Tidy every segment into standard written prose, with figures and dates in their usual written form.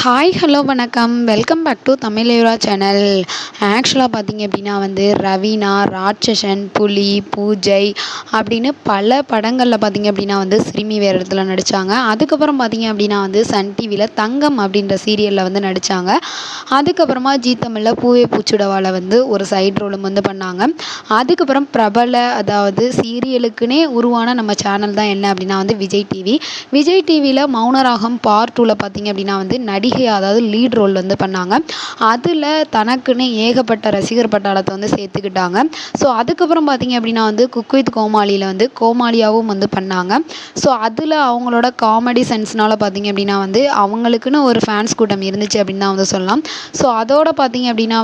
Hi hello வணக்கம். Welcome back to Tamizhera channel. ஆக்சுவலாக பார்த்தீங்க அப்படின்னா ரவீனா, ராட்சசன், புலி, பூஜை அப்படின்னு பல படங்களில் பார்த்தீங்க அப்படின்னா சிறுமி வேடத்தில் நடித்தாங்க. அதுக்கப்புறம் பார்த்தீங்க அப்படின்னா சன் டிவியில் தங்கம் அப்படின்ற சீரியலில் நடித்தாங்க. அதுக்கப்புறமா ஜீ தமிழில் பூவே பூச்சுடவாவில் ஒரு சைட் ரோலும் பண்ணாங்க. அதுக்கப்புறம் பிரபல அதாவது சீரியலுக்குன்னே உருவான நம்ம சேனல் தான் என்ன அப்படின்னா விஜய் டிவி. விஜய் டிவியில் மௌனராகம் பார்ட் 2ல் பார்த்தீங்க அப்படின்னா நடிகை அதாவது லீட் ரோல் பண்ணாங்க. அதில் தனக்குன்னு ஏகப்பட்ட ரசிகர் பட்டாளத்தை சேர்த்துக்கிட்டாங்க. ஸோ அதுக்கப்புறம் பார்த்தீங்க அப்படின்னா குக் வித் கோமாளியில் கோமாளியாகவும் பண்ணாங்க. ஸோ அதில் அவங்களோட காமெடி சென்ஸ்னால் பார்த்தீங்க அப்படின்னா அவங்களுக்குன்னு ஒரு ஃபேன்ஸ் கூட்டம் இருந்துச்சு அப்படின்னு தான் சொல்லலாம். ஸோ அதோட பார்த்தீங்க அப்படின்னா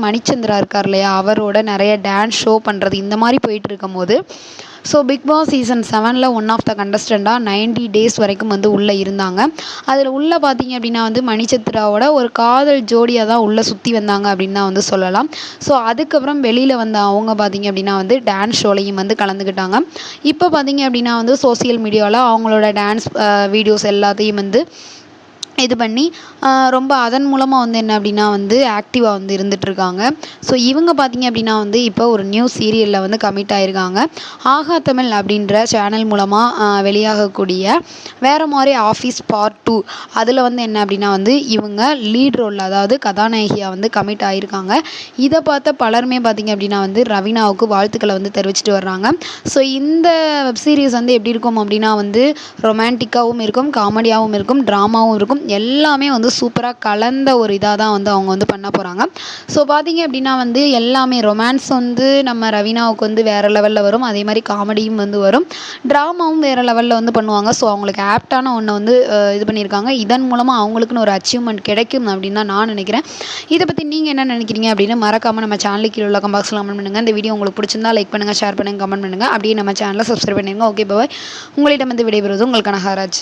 மணிச்சந்திரா இருக்கார் இல்லையா, அவரோட நிறைய டான்ஸ் ஷோ பண்ணுறது இந்த மாதிரி போயிட்டு இருக்கும் போது ஸோ பிக் பாஸ் சீசன் 7ல் ஒன் ஆஃப் த கண்டஸ்டண்ட்டாக 90 days வரைக்கும் உள்ளே இருந்தாங்க. அதில் உள்ளே பார்த்தீங்க அப்படின்னா மணிச்சந்திராவோட ஒரு காதல் ஜோடியாக தான் உள்ளே சுற்றி வந்தாங்க அப்படின்னு தான் சொல்லலாம். ஸோ அதுக்கப்புறம் வெளியில் வந்த அவங்க பார்த்தீங்க அப்படின்னா டான்ஸ் ஷோலையும் கலந்துக்கிட்டாங்க. இப்போ பார்த்தீங்க அப்படின்னா சோசியல் மீடியாவில் அவங்களோட டான்ஸ் வீடியோஸ் எல்லாத்தையும் இது பண்ணி ரொம்ப அதன் மூலமாக என்ன அப்படின்னா ஆக்டிவாக இருந்துகிட்ருக்காங்க. ஸோ இவங்க பார்த்தீங்க அப்படின்னா இப்போ ஒரு நியூ சீரியலில் கமிட் ஆகிருக்காங்க. ஆகா தமிழ் அப்படின்ற சேனல் மூலமாக வெளியாகக்கூடிய வேறு மாதிரி ஆஃபீஸ் பார்ட் 2 அதில் என்ன அப்படின்னா இவங்க லீட் ரோலில் அதாவது கதாநாயகியாக கமிட் ஆகிருக்காங்க. இதை பார்த்த பலருமே பார்த்தீங்க அப்படின்னா ரவீனாவுக்கு வாழ்த்துக்களை தெரிவிச்சிட்டு வர்றாங்க. ஸோ இந்த வெப் சீரிஸ் எப்படி இருக்கும் அப்படின்னா ரொமான்டிக்காகவும் இருக்கும், காமெடியாகவும் இருக்கும், ட்ராமாவும் இருக்கும், எல்லாமே சூப்பராக கலந்த ஒரு இதாக தான் அவங்க பண்ண போகிறாங்க. ஸோ பார்த்தீங்க அப்படின்னா எல்லாமே ரொமான்ஸ் நம்ம ரவீனாவுக்கு வேறு லெவலில் வரும். அதே மாதிரி காமெடியும் வரும், ட்ராமாவும் வேறு லெவலில் பண்ணுவாங்க. ஸோ அவங்களுக்கு ஆப்டான ஒன்று இது பண்ணியிருக்காங்க. இதன் மூலமாக அவங்களுக்குன்னு ஒரு அச்சீவ்மெண்ட் கிடைக்கும் அப்படின்னு தான் நான் நினைக்கிறேன். இதை பற்றி நீங்கள் என்ன நினைக்கிறீங்க அப்படின்னு மறக்காமல் நம்ம சேனலுக்கு கீழே உள்ள கமெண்ட்ஸில் கமெண்ட் பண்ணுங்கள். இந்த வீடியோ உங்களுக்கு பிடிச்சிருந்தா லைக் பண்ணுங்கள், ஷேர் பண்ணுங்கள், கமெண்ட் பண்ணுங்கள். அப்படியே நம்ம சேனலை சப்ஸ்கிரைப் பண்ணிடுங்க. Okay bye. உங்களிடம் விடைபெறுவது உங்கள் கனகராஜ்.